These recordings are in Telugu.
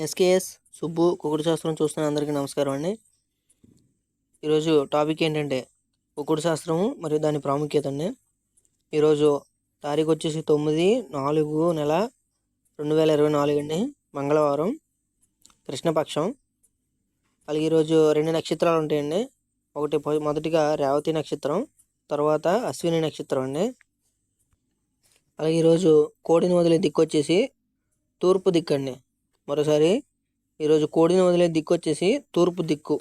ఎస్కేఎస్ సుబ్బు కుకుడు శాస్త్రం చూస్తున్న అందరికీ నమస్కారం అండి. ఈరోజు టాపిక్ ఏంటంటే కుకుడు శాస్త్రము మరియు దాని ప్రాముఖ్యత అండి. ఈరోజు తారీఖు వచ్చేసి 9/4/2024 అండి, మంగళవారం, కృష్ణపక్షం. అలాగే ఈరోజు 2 నక్షత్రాలు ఉంటాయండి. మొదటిగా రేవతి నక్షత్రం, తర్వాత అశ్విని నక్షత్రం అండి. అలాగే ఈరోజు కోడిని వదిలే దిక్కు వచ్చేసి తూర్పు దిక్కు అండి. మరోసారి ఈరోజు కోడిని వదిలే దిక్కు వచ్చేసి తూర్పు దిక్కు.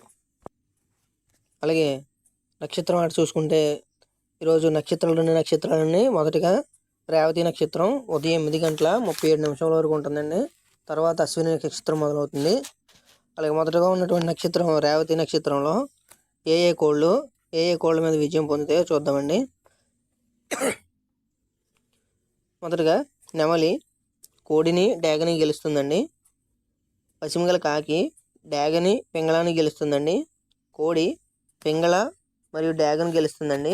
అలాగే నక్షత్రం ఆట చూసుకుంటే ఈరోజు 2 నక్షత్రాలన్నీ మొదటిగా రేవతి నక్షత్రం ఉదయం 8:37 వరకు ఉంటుందండి. తర్వాత అశ్విని నక్షత్రం మొదలవుతుంది. అలాగే మొదటగా ఉన్నటువంటి నక్షత్రం రేవతి నక్షత్రంలో ఏ కోళ్ళ మీద విజయం పొందుతాయో చూద్దామండి. మొదటగా నెమలి కోడిని డేగని గెలుస్తుందండి. పశ్చిమగల కాకి డ్యాగని పింగళాన్ని గెలుస్తుందండి. కోడి పింగళ మరియు డ్యాగన్ గెలుస్తుందండి.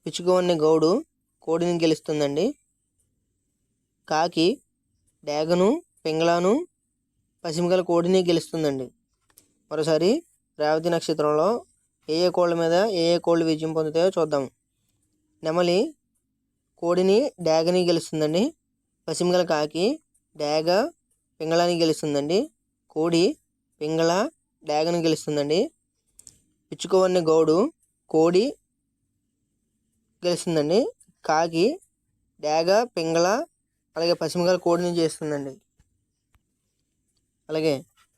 పిచ్చుకోవన్ని గౌడు కోడిని గెలుస్తుందండి. కాకి డ్యాగను పింగళాను పశ్చిమగల కోడిని గెలుస్తుందండి. మరోసారి రేవతి నక్షత్రంలో ఏ కోళ్ళ మీద ఏ కోళ్ళు విజయం పొందుతాయో చూద్దాం. నెమలి కోడిని డ్యాగని గెలుస్తుందండి. పశ్చిమగల కాకి డ్యాగ పింగళాన్ని గెలుస్తుందండి. కోడి పింగళ డ్యాగను గెలుస్తుందండి. పిచ్చుకోవన్ని గౌడు కోడి గెలుస్తుందండి. కాకి డ్యాగ పింగళ అలాగే పశ్చిమగల కోడిని చేస్తుందండి. అలాగే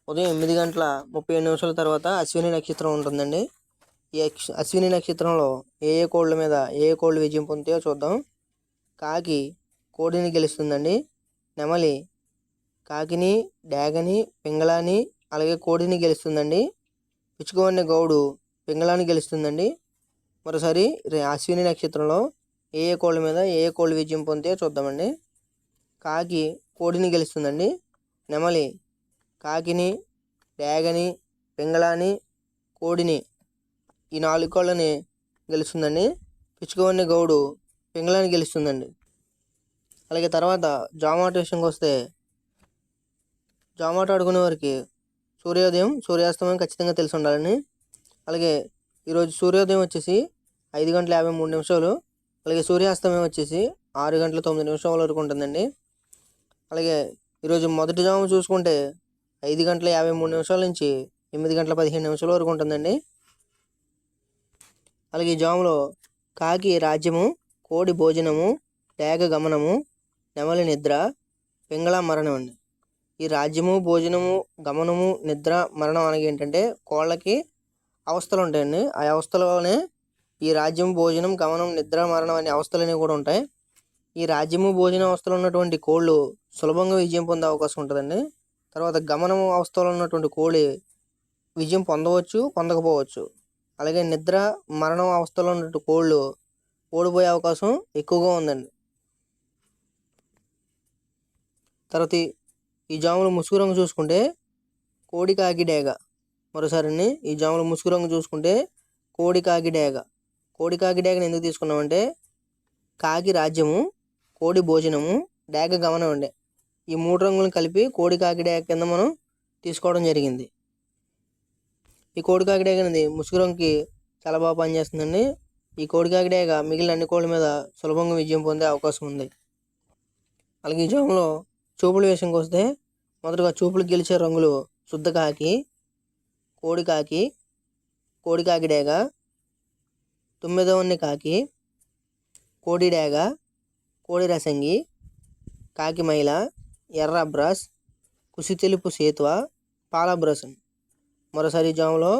ఉదయం 8:37 తర్వాత అశ్విని నక్షత్రం ఉంటుందండి. ఈ అశ్విని నక్షత్రంలో ఏ కోళ్ళ మీద ఏ కోళ్ళు విజయం పొందుతాయో చూద్దాం. కాకి కోడిని గెలుస్తుందండి. నెమలి కాకిని డ్యాగని పింగళాని అలాగే కోడిని గెలుస్తుందండి. పిచ్చుకోవన్ని గౌడు పింగళాన్ని గెలుస్తుందండి. మరోసారి అశ్విని నక్షత్రంలో ఏ కోళ్ళ మీద ఏ కోళ్ళు విజయం పొందుతాయో చూద్దామండి. కాకి కోడిని గెలుస్తుందండి. నెమలి కాకిని డ్యాగని పింగళాని కోడిని ఈ 4 కోళ్ళని గెలుస్తుందండి. పిచ్చుకోవన్ని గౌడు పింగళాన్ని గెలుస్తుందండి. అలాగే తర్వాత జామాట విషయంకి వస్తే జామాట ఆడుకునే వారికి సూర్యోదయం సూర్యాస్తమయం ఖచ్చితంగా తెలిసి ఉండాలని. అలాగే ఈరోజు సూర్యోదయం వచ్చేసి 5:53. అలాగే సూర్యాస్తమయం వచ్చేసి 6:09 వరకు ఉంటుందండి. అలాగే ఈరోజు మొదటి జాము చూసుకుంటే 5:53 నుంచి 8:15 వరకు ఉంటుందండి. అలాగే ఈ జాములో కాకి రాజ్యము, కోడి భోజనము, డేగ గమనము, నెమలి నిద్ర, పింగళ మరణం అండి. ఈ రాజ్యము, భోజనము, గమనము, నిద్ర, మరణం అనగా ఏంటంటే కోళ్ళకి అవస్థలు ఉంటాయండి. ఆ అవస్థలోనే ఈ రాజ్యం, భోజనం, గమనం, నిద్ర, మరణం అనే అవస్థలనేవి కూడా ఉంటాయి. ఈ రాజ్యము, భోజన అవస్థలో ఉన్నటువంటి కోళ్ళు సులభంగా విజయం పొందే అవకాశం ఉంటుందండి. తర్వాత గమనము అవస్థలో ఉన్నటువంటి కోడి విజయం పొందవచ్చు, పొందకపోవచ్చు. అలాగే నిద్ర, మరణం అవస్థలో ఉన్నటువంటి కోళ్ళు ఓడిపోయే అవకాశం ఎక్కువగా ఉందండి. తర్వాత ఈ జాములు ముసుగు రంగు చూసుకుంటే కోడి కాకి డేగ. మరోసారి ఈ జాములు ముసుగు రంగు చూసుకుంటే కోడి కాకి డేగ. కోడి కాకి డేగను ఎందుకు తీసుకున్నామంటే కాకి రాజ్యము, కోడి భోజనము, డేగ గమనం అండి. ఈ 3 రంగులను కలిపి కోడి కాకి డేగ కింద మనం తీసుకోవడం జరిగింది. ఈ కోడి కాకి డేగ అనేది ముసుగు రంగుకి చాలా బాగా పనిచేస్తుందండి. ఈ కోడి కాకి డేగ మిగిలిన అన్ని కోళ్ళ మీద సులభంగా విజయం పొందే అవకాశం ఉంది. అలాగే ఈ జాములో చూపుల విషయంకి వస్తే మొదటగా చూపులు గెలిచే రంగులు శుద్ధ కాకి, కోడి కాకి, కోడి కాకి డేగ, 9వ కాకి, కోడి డేగ, కోడి రసంగి, కాకి మైల, ఎర్ర బ్రష్, కుసి తెలుపు సేతువ, పాల బ్రష్. మరోసారి జాములో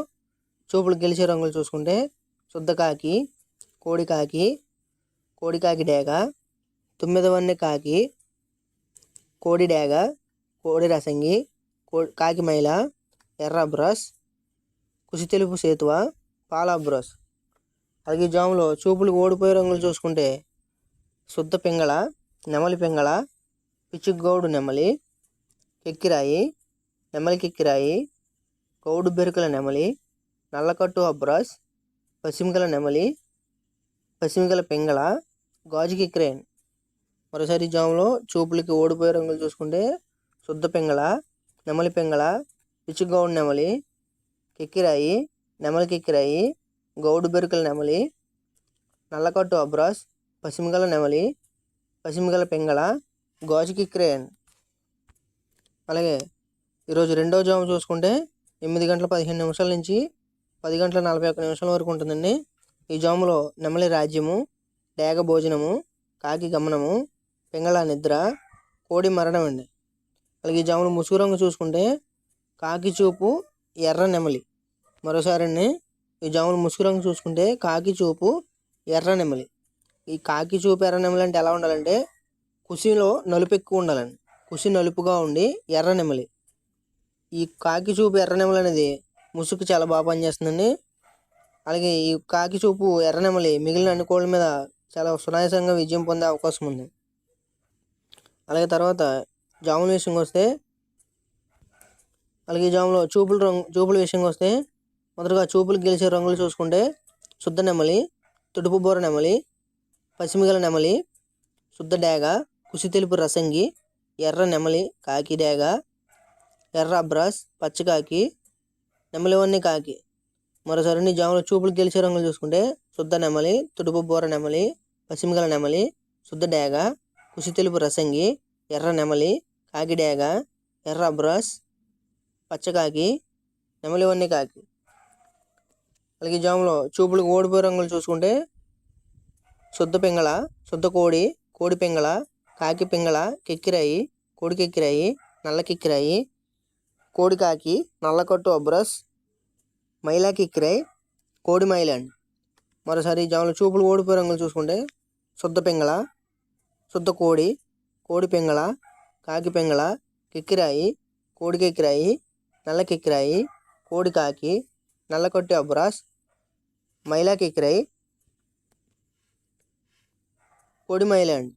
చూపులు గెలిచే రంగులు చూసుకుంటే శుద్ధ కాకి, కోడి కాకి, కోడి కాకి డేగ, 9వ కాకి, కోడి డేగ, కోడి రసంగి, కాకి మైల, ఎర్ర బ్రష్, కుసి తెలుపు సేతువ, పాల బ్రష్. అలాగే జాములో చూపులు ఓడిపోయే రంగులు చూసుకుంటే శుద్ధ పింగళ, నెమలి పింగళ, పిచ్చుగౌడు నెమలి, కెక్కిరాయి, నెమలి కెక్కిరాయి, గౌడు బెరుకుల నెమలి, నల్లకట్టు అబ్రాస్, పశ్చిమగల నెమలి, పశ్చిమగల పింగళ, గాజు కెక్కిరాయి. మరోసారి జాములో చూపులకి ఓడిపోయే రంగులు చూసుకుంటే శుద్ధ పింగళ, నెమలి పింగళ, పిచ్చిగౌడు నెమలి, కిక్కిరాయి, నెమలి కిక్కిరాయి, గౌడు బెరుకల నెమలి, నల్లకట్టు అబ్రాస్, పసిమిగల నెమలి, పసిమిగల పింగళ, గాజు కిక్కిరాయి అండి. అలాగే ఈరోజు రెండో జాము చూసుకుంటే 8:15 నుంచి 10:41 వరకు ఉంటుందండి. ఈ జాములో నెమలి రాజ్యము, డేగ భోజనము, కాకి గమనము, పింగళ నిద్ర, కోడి మరణం అండి. అలాగే ఈ జాములో ముసుగు రంగు చూసుకుంటే కాకి చూపు, ఎర్ర నెమలి. మరోసారి అండి, ఈ జాములు ముసుగు రంగు చూసుకుంటే కాకి చూపు, ఎర్ర నెమలి. ఈ కాకి చూపు ఎర్ర నెమలి అంటే ఎలా ఉండాలంటే కుసిలో నలుపు ఎక్కువ ఉండాలండి. కుసి నలుపుగా ఉండి ఎర్ర నెమలి. ఈ కాకి చూపు ఎర్ర నెమలి అనేది ముసుగు చాలా బాగా పనిచేస్తుందండి. అలాగే ఈ కాకి చూపు ఎర్ర నెమలి మిగిలిన అన్ని కోళ్ళ మీద చాలా సునాయాసంగా విజయం పొందే అవకాశం ఉంది. అలాగే తర్వాత జాముల విషయంకి వస్తే, అలాగే ఈ జాములో చూపుల విషయంకి వస్తే మొదటగా చూపులు గెలిచే రంగులు చూసుకుంటే శుద్ధ నెమలి, తుడుపు బోర నెమలి, పసిమిగల నెమలి, శుద్ధ డేగ, కుసి తెలుపు రసంగి, ఎర్ర నెమలి, కాకి డేగ, ఎర్ర అబ్రాస్, పచ్చకాకి, నెమలివన్నీ కాకి. మరోసారి జాములో చూపులు గెలిచే రంగులు చూసుకుంటే శుద్ధ నెమలి, తుడుపు బోర నెమలి, పసిమిగల నెమలి, శుద్ధ డేగ, కుసి తెలుపు రసంగి, ఎర్ర నెమలి, కాకి డేగ, ఎర్ర అబ్రాస్, పచ్చకాకి, నెమలివన్నీ కాకి. అలాగే జాములో చూపులు ఓడిపోయే రంగులు చూసుకుంటే శుద్ధ పింగళ, శుద్ధ కోడి, కోడి పింగళ, కాకి పింగళ, కిక్కిరాయి, కోడి కిక్కిరాయి, నల్ల కిక్కిరాయి, కోడి కాకి, నల్లకట్టు అబ్రస్, మైలా కిక్కిరాయి, కోడి మైలాండ్. మరోసారి జాములో చూపులు ఓడిపోయే రంగులు చూసుకుంటే శుద్ధ పింగళ, శుద్ధ కోడి, కోడి పింగళ, కాకి పింగళ, కిక్కిరాయి, కోడి కిక్కిరాయి, నల్ల కిక్కిరాయి, కోడి కాకి, నల్లకట్టు అబ్రాస్, మైలా కిక్కిరాయి, కోడి మైలాండ్.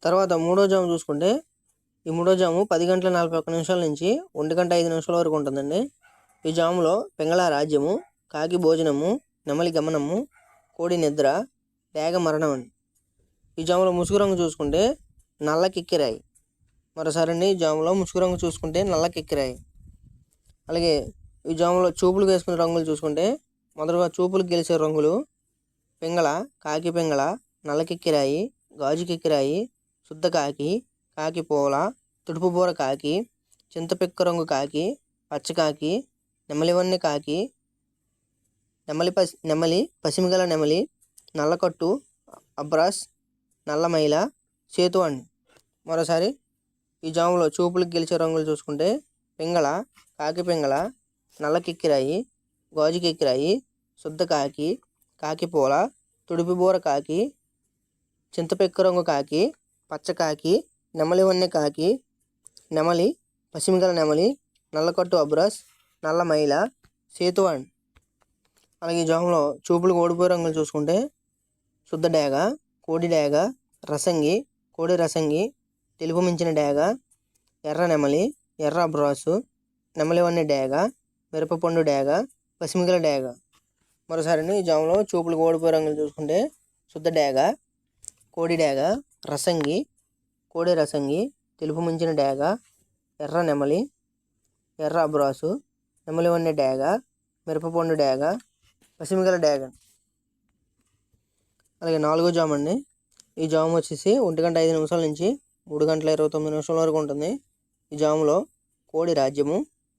తర్వాత మూడో జాము చూసుకుంటే ఈ మూడో జాము 10:41 నుంచి 1:05 వరకు ఉంటుందండి. ఈ జాములో పింగళ రాజ్యము, కాకి భోజనము, నెమలి గమనము, కోడి నిద్ర, డేగ మరణం అండి. ఈ జాములో ముసుగు రంగు చూసుకుంటే నల్ల కిక్కిరాయి. మరోసారి అండి, ఈ జాములో ముసుగు రంగు చూసుకుంటే నల్ల కిక్కిరాయి. అలాగే ఈ జాములో చూపులు వేసుకునే రంగులు చూసుకుంటే మొదటగా చూపులు గెలిచే రంగులు పింగళ, కాకి పింగళ, నల్ల కిక్కిరాయి, గాజు కిక్కిరాయి, శుద్ధ కాకి, కాకి పూల, తుడుపు బోర కాకి, చింతపిక్క రంగు కాకి, పచ్చకాకి, నెమలివన్నీ కాకి, నెమలి, పసిమిగల నెమలి, నల్లకట్టు అబ్రాస్, నల్ల మైల, సేతు అండి. మరోసారి ఈ జాములో చూపులకు గెలిచే రంగులు చూసుకుంటే పింగళ, కాకి పింగళ, నల్ల కిక్కిరాయి, గాజు కిక్కిరాయి, శుద్ధ కాకి, కాకి పూల, తుడిపి బోర కాకి, చింతపిక్క రంగు కాకి, పచ్చకాకి, నెమలివన్నీ కాకి, నెమలి, పసిమిగల నెమలి, నల్లకట్టు అబ్రాస్, నల్ల మైల, సేతు అండి. అలాగే ఈ జాములో చూపులకు ఓడిపోయే రంగులు చూసుకుంటే శుద్ధ డేగ, కోడి డేగ, రసంగి, కోడి రసంగి, తెలుపు మించిన డేగ, ఎర్ర నెమలి, ఎర్ర అబ్రాసు, నెమలివన్నీ డేగ, మిరపపండు డేగ, పసిమిగల డేగ. మరోసారి ఈ జాములో చూపులకు ఓడిపోయే రంగులు చూసుకుంటే శుద్ధ డేగ, కోడి డేగ, రసంగి, కోడి రసంగి, తెలుపు మించిన డేగ, ఎర్ర నెమలి, ఎర్ర అబ్రాసు, నెమలివన్నీ డేగ, మిరపపండు డేగ, పసిమిగల డేగ. అలాగే నాలుగో జాము అండి. ఈ జాము వచ్చేసి 1:05 నుంచి 3:29 వరకు ఉంటుంది. ఈ జాములో కోడి రాజ్యము,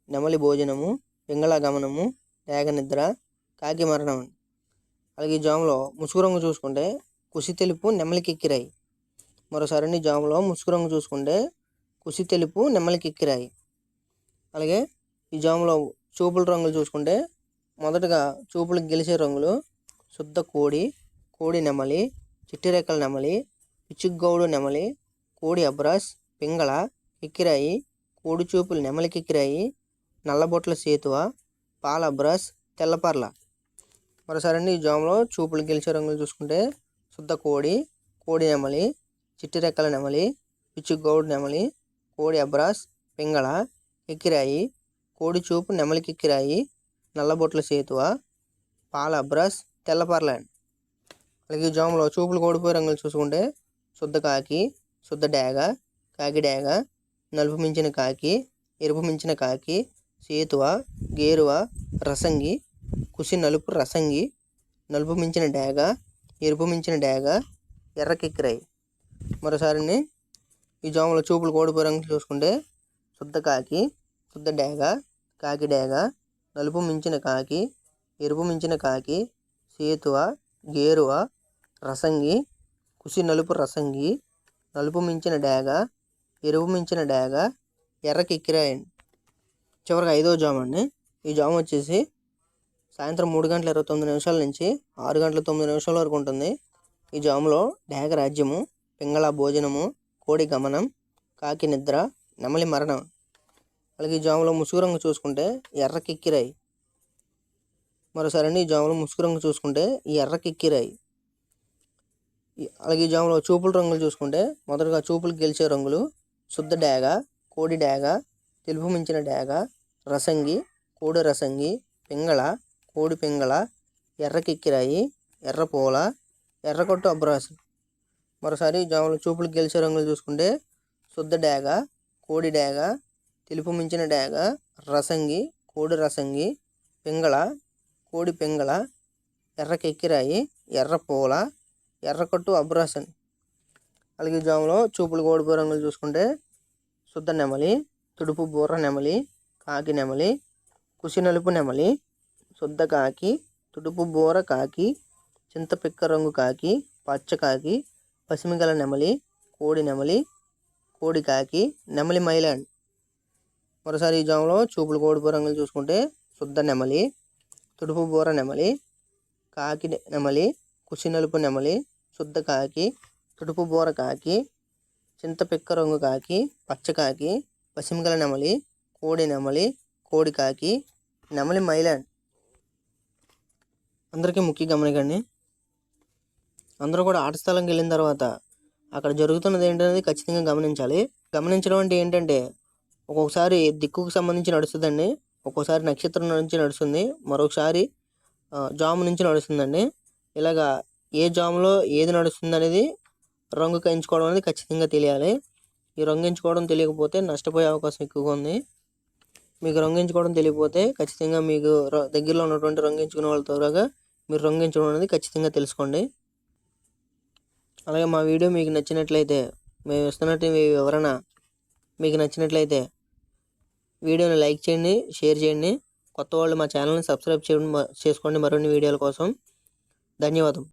నెమలి భోజనము, పింగళ గమనము, డేగ నిద్ర, కాకి మరణం. అలాగే ఈ జాములో ముసుగు రంగు చూసుకుంటే కుసి తెలుపు, నెమలి కిక్కిరాయి. మరోసారి ఈ జాములో ముసుగు రంగు చూసుకుంటే కుసి తెలుపు, నెమలి కిక్కిరాయి. అలాగే ఈ జాములో చూపుల రంగులు చూసుకుంటే మొదటగా చూపులకు గెలిచే రంగులు శుద్ధ కోడి, కోడి నెమలి, చిట్టిరెక్కల నెమలి, పిచ్చిగౌడు నెమలి, కోడి అబ్రాస్, పింగళ, కిక్కిరాయి, కోడి చూపులు నెమలి కిక్కిరాయి, నల్లబొట్ల సేతువ, పాల అబ్రాస్, తెల్లపర్ల. మరోసారి ఈ జాములో చూపులు గెలిచే రంగులు చూసుకుంటే శుద్ధ కోడి, కోడి నెమలి, చిట్టిరెక్కల నెమలి, పిచ్చిగౌడు నెమలి, కోడి అబ్రాస్, పింగళ, కిక్కిరాయి, కోడి చూపు నెమలి కిక్కిరాయి, నల్లబొట్ల సేతువ, పాల అబ్రాస్, తెల్లపర్ల. అలాగే ఈ జాములో చూపులు ఓడిపోయే రంగులు చూసుకుంటే శుద్ధ కాకి, శుద్ధ డేగ, కాకి డేగ, నలుపు మించిన కాకి, ఎరుపు మించిన కాకి, సేతువ, గేరువ, రసంగి, కుసి నలుపు రసంగి, నలుపు మించిన డేగ, ఎరుపు మించిన డేగ, ఎర్ర కిక్కిరాయి. మరోసారి ఈ జాములో చూపులు కోడిపోయి రంగు చూసుకుంటే శుద్ధ కాకి, శుద్ధ డేగ, కాకి డేగ, నలుపు మించిన కాకి, ఎరుపు మించిన కాకి, సేతువ, గేరువ, రసంగి, కుసి నలుపు రసంగి, నలుపు మించిన డేగ, ఎరుపు మించిన డేగ, ఎర్ర కిక్కిరాయి. చివరికి 5వ జాము అండి. ఈ జాము వచ్చేసి సాయంత్రం 3:29 నుంచి 6:09 వరకు ఉంటుంది. ఈ జాములో డేగ రాజ్యము, పింగళ భోజనము, కోడి గమనం, కాకి నిద్ర, నెమలి మరణం. అలాగే ఈ జాములో ముసుగు రంగు చూసుకుంటే ఎర్ర కిక్కిరాయి. మరోసారి ఈ జాములో ముసుగు రంగు చూసుకుంటే ఎర్ర కిక్కిరాయి. అలాగే ఈ జాములో చూపుల రంగులు చూసుకుంటే మొదటగా చూపులు గెలిచే రంగులు శుద్ధ డేగ, కోడి డేగ, తెలుపు మించిన డేగ, రసంగి, కోడి రసంగి, పింగళ, కోడి పింగళ, ఎర్ర కిక్కిరాయి, ఎర్ర పూల, ఎర్రకొట్టు అబ్రాసు. మరోసారి జాములో చూపులు గెలిచే రంగులు చూసుకుంటే శుద్ధ డేగ, కోడి డేగ, తెలుపు మించిన డేగ, రసంగి, కోడి రసంగి, పింగళ, కోడి పింగళ, ఎర్ర కెక్కిరాయి, ఎర్ర పూల, ఎర్రకొట్టు అబ్రాసన్. అలాగే జాములో చూపులు కోడిపోయి రంగులు చూసుకుంటే శుద్ధ నెమలి, తుడుపు బూర్ర నెమలి, కాకి నెమలి, కుసి నలుపు నెమలి, శుద్ధ కాకి, తుడుపు బూర కాకి, చింతపిక్క రంగు కాకి, పచ్చ కాకి, పసిమిగల నెమలి, కోడి నెమలి, కోడి కాకి, నెమలి మైలాండ్. మరోసారి ఈ జాములో చూపులు కోడిపోయి రంగులు చూసుకుంటే శుద్ధ నెమలి, తుడుపు బూర నెమలి, కాకి నెమలి, కుసి నలుపు నెమలి, శుద్ధ కాకి, తుడుపు బూర కాకి, చింతపిక్క రంగు కాకి, పచ్చ కాకి, పసిమిగల నెమలి, కోడి నెమలి, కోడి కాకి, నెమలి మైలాండ్. అందరికీ ముఖ్య గమనికండి, అందరూ కూడా ఆట స్థలంకి వెళ్ళిన తర్వాత అక్కడ జరుగుతున్నది ఏంటనేది ఖచ్చితంగా గమనించాలి. గమనించడం అంటే ఏంటంటే ఒక్కొక్కసారి దిక్కుకు సంబంధించి నడుస్తుందండి, ఒక్కోసారి నక్షత్రం నుంచి నడుస్తుంది, మరొకసారి జాము నుంచి నడుస్తుందండి. ఇలాగా ఏ జాములో ఏది నడుస్తుంది అనేది రంగు ఎంచుకోవడం అనేది ఖచ్చితంగా తెలియాలి. ఈ రంగు ఎంచుకోవడం తెలియకపోతే నష్టపోయే అవకాశం ఎక్కువగా ఉంది. మీకు రంగు ఎంచుకోవడం తెలియకపోతే ఖచ్చితంగా మీకు దగ్గరలో ఉన్నటువంటి రంగు ఎంచుకునే వాళ్ళ త్వరగా మీరు రంగు ఎంచుకోవడం అనేది ఖచ్చితంగా తెలుసుకోండి. అలాగే మా వీడియో మీకు నచ్చినట్లయితే, మేము ఇస్తున్నట్టు మీ వివరణ మీకు నచ్చినట్లయితే వీడియోని లైక్ చేయండి, షేర్ చేయండి. కొత్త వాళ్ళు మా ఛానల్ని సబ్స్క్రైబ్ చేసుకోండి మరిన్ని వీడియోల కోసం. ధన్యవాదం.